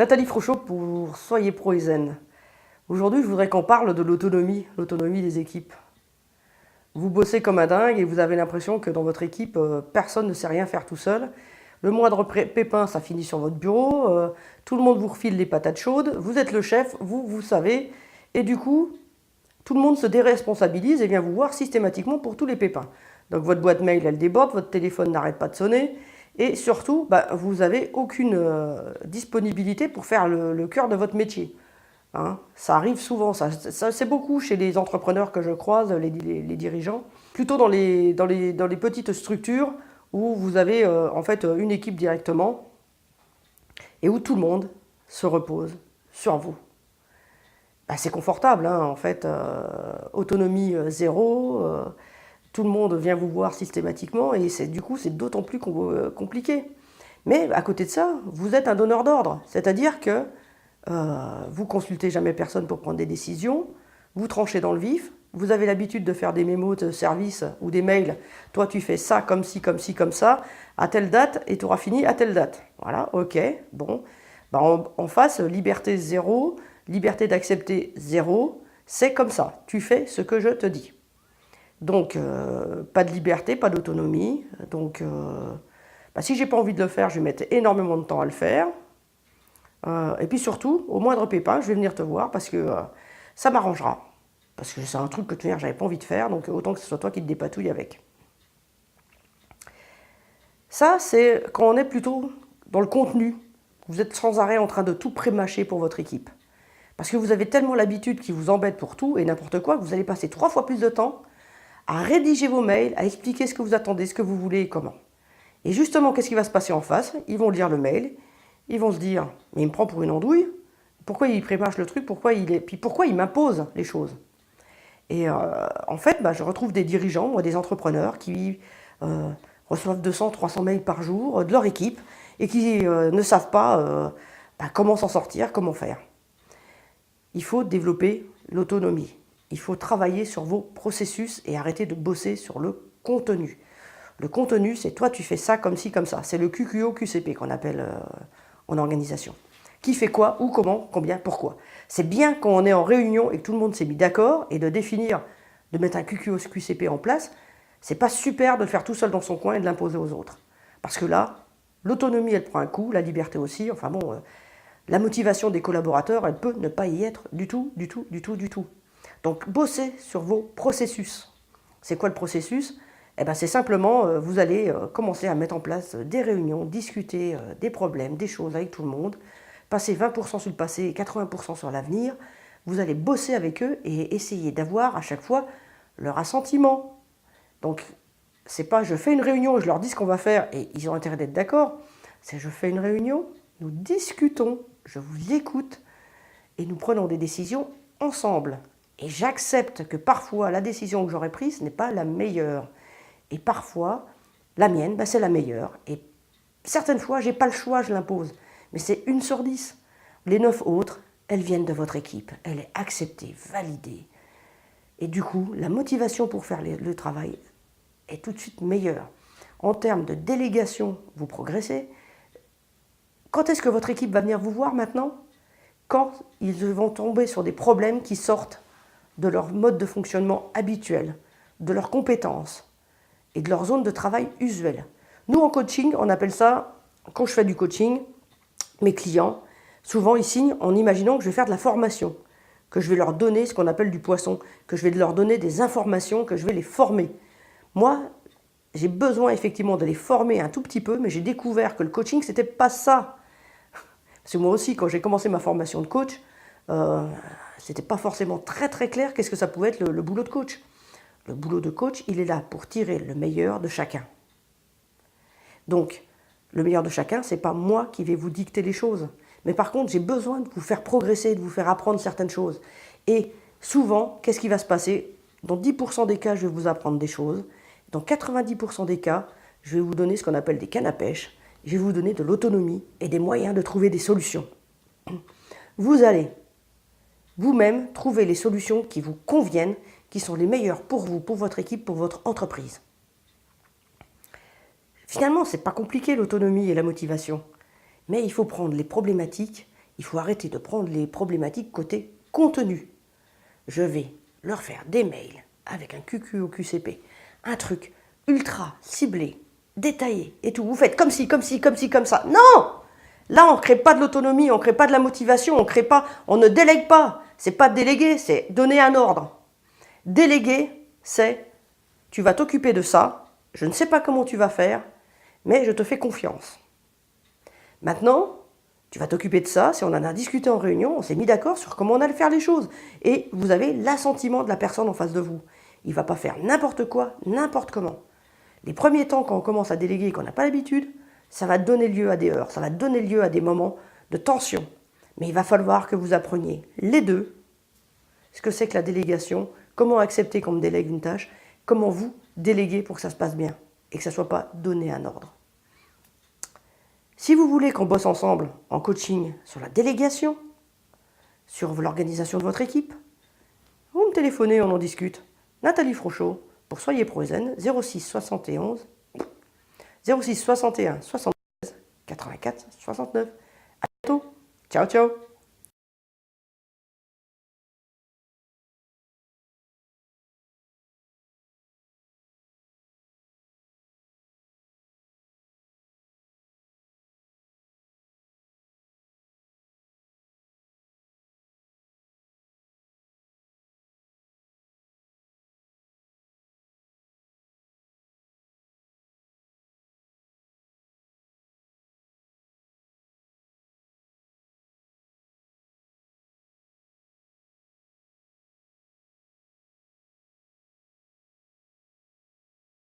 Nathalie Frochot pour Soyez Pro et Zen. Aujourd'hui, je voudrais qu'on parle de l'autonomie des équipes. Vous bossez comme un dingue et vous avez l'impression que dans votre équipe, personne ne sait rien faire tout seul. Le moindre pépin, ça finit sur votre bureau. Tout le monde vous refile les patates chaudes. Vous êtes le chef, vous savez. Et du coup, tout le monde se déresponsabilise et vient vous voir systématiquement pour tous les pépins. Donc votre boîte mail, elle déborde, votre téléphone n'arrête pas de sonner. Et surtout, vous n'avez aucune disponibilité pour faire le cœur de votre métier. Hein, ça arrive souvent, ça c'est beaucoup chez les entrepreneurs que je croise, les dirigeants. Plutôt dans les petites structures où vous avez en fait une équipe directement et où tout le monde se repose sur vous. C'est confortable, hein, en fait, autonomie zéro, tout le monde vient vous voir systématiquement et du coup c'est d'autant plus compliqué. Mais à côté de ça, vous êtes un donneur d'ordre, c'est-à-dire que vous consultez jamais personne pour prendre des décisions, vous tranchez dans le vif, vous avez l'habitude de faire des mémos de service ou des mails, toi tu fais ça comme ci, comme ci, comme ça, à telle date et tu auras fini à telle date. Voilà, ok, bon. En face, liberté zéro, liberté d'accepter zéro, c'est comme ça, tu fais ce que je te dis. Donc, pas de liberté, pas d'autonomie. Donc, si j'ai pas envie de le faire, je vais mettre énormément de temps à le faire. Et puis surtout, au moindre pépin, je vais venir te voir parce que ça m'arrangera. Parce que c'est un truc que j'avais pas envie de faire, donc autant que ce soit toi qui te dépatouille avec. Ça, c'est quand on est plutôt dans le contenu. Vous êtes sans arrêt en train de tout prémâcher pour votre équipe. Parce que vous avez tellement l'habitude qui vous embête pour tout et n'importe quoi que vous allez passer 3 fois plus de temps à rédiger vos mails, à expliquer ce que vous attendez, ce que vous voulez et comment. Et justement, qu'est-ce qui va se passer en face? Ils vont lire le mail, ils vont se dire « mais il me prend pour une andouille, pourquoi il prémâche le truc, pourquoi il m'impose les choses ?» Et en fait, je retrouve des dirigeants, moi, des entrepreneurs qui reçoivent 200, 300 mails par jour de leur équipe et qui ne savent pas comment s'en sortir, comment faire. Il faut développer l'autonomie. Il faut travailler sur vos processus et arrêter de bosser sur le contenu. Le contenu, c'est toi, tu fais ça comme ci, comme ça. C'est le QQO, QCP qu'on appelle en organisation. Qui fait quoi, où, comment, combien, pourquoi. C'est bien quand on est en réunion et que tout le monde s'est mis d'accord et de définir, de mettre un QQO, QCP en place. C'est pas super de le faire tout seul dans son coin et de l'imposer aux autres. Parce que là, l'autonomie, elle prend un coup, la liberté aussi. Enfin bon, la motivation des collaborateurs, elle peut ne pas y être du tout, du tout, du tout, du tout. Donc, bossez sur vos processus. C'est quoi le processus? C'est simplement, vous allez commencer à mettre en place des réunions, discuter des problèmes, des choses avec tout le monde, passer 20% sur le passé et 80% sur l'avenir. Vous allez bosser avec eux et essayer d'avoir à chaque fois leur assentiment. Donc, c'est pas je fais une réunion et je leur dis ce qu'on va faire et ils ont intérêt d'être d'accord. C'est je fais une réunion, nous discutons, je vous écoute et nous prenons des décisions ensemble. Et j'accepte que parfois la décision que j'aurais prise n'est pas la meilleure. Et parfois, la mienne, c'est la meilleure. Et certaines fois, je n'ai pas le choix, je l'impose. Mais c'est 1 sur 10. Les 9 autres, elles viennent de votre équipe. Elle est acceptée, validée. Et du coup, la motivation pour faire le travail est tout de suite meilleure. En termes de délégation, vous progressez. Quand est-ce que votre équipe va venir vous voir maintenant? Quand ils vont tomber sur des problèmes qui sortent de leur mode de fonctionnement habituel, de leurs compétences et de leur zone de travail usuelle. Nous, en coaching, on appelle ça, quand je fais du coaching, mes clients, souvent ils signent en imaginant que je vais faire de la formation, que je vais leur donner ce qu'on appelle du poisson, que je vais leur donner des informations, que je vais les former. Moi, j'ai besoin effectivement de les former un tout petit peu, mais j'ai découvert que le coaching, c'était pas ça. Parce que moi aussi, quand j'ai commencé ma formation de coach, c'était pas forcément très très clair qu'est-ce que ça pouvait être le boulot de coach. Le boulot de coach, il est là pour tirer le meilleur de chacun. Donc, le meilleur de chacun, c'est pas moi qui vais vous dicter les choses. Mais par contre, j'ai besoin de vous faire progresser, de vous faire apprendre certaines choses. Et souvent, qu'est-ce qui va se passer? Dans 10% des cas, je vais vous apprendre des choses. Dans 90% des cas, je vais vous donner ce qu'on appelle des cannes à pêche. Je vais vous donner de l'autonomie et des moyens de trouver des solutions. Vous allez vous-même trouver les solutions qui vous conviennent, qui sont les meilleures pour vous, pour votre équipe, pour votre entreprise. Finalement, ce n'est pas compliqué l'autonomie et la motivation, mais il faut prendre les problématiques, il faut arrêter de prendre les problématiques côté contenu. Je vais leur faire des mails avec un QQ au QCP, un truc ultra ciblé, détaillé et tout. Vous faites comme ci, comme ci, comme ci, comme ça. Non! Là, on ne crée pas de l'autonomie, on ne crée pas de la motivation, on ne délègue pas. C'est pas déléguer, c'est donner un ordre. Déléguer, c'est tu vas t'occuper de ça, je ne sais pas comment tu vas faire, mais je te fais confiance. Maintenant, tu vas t'occuper de ça, si on en a discuté en réunion, on s'est mis d'accord sur comment on allait faire les choses. Et vous avez l'assentiment de la personne en face de vous. Il ne va pas faire n'importe quoi, n'importe comment. Les premiers temps, quand on commence à déléguer et qu'on n'a pas l'habitude, ça va donner lieu à des heurts, ça va donner lieu à des moments de tension. Mais il va falloir que vous appreniez les deux, ce que c'est que la délégation, comment accepter qu'on me délègue une tâche, comment vous déléguer pour que ça se passe bien et que ça ne soit pas donné un ordre. Si vous voulez qu'on bosse ensemble en coaching sur la délégation, sur l'organisation de votre équipe, vous me téléphonez, on en discute. Nathalie Frochot, pour Soyez Pro et Zen, 06 71 06 61 73 84 69. À bientôt. Ciao, ciao.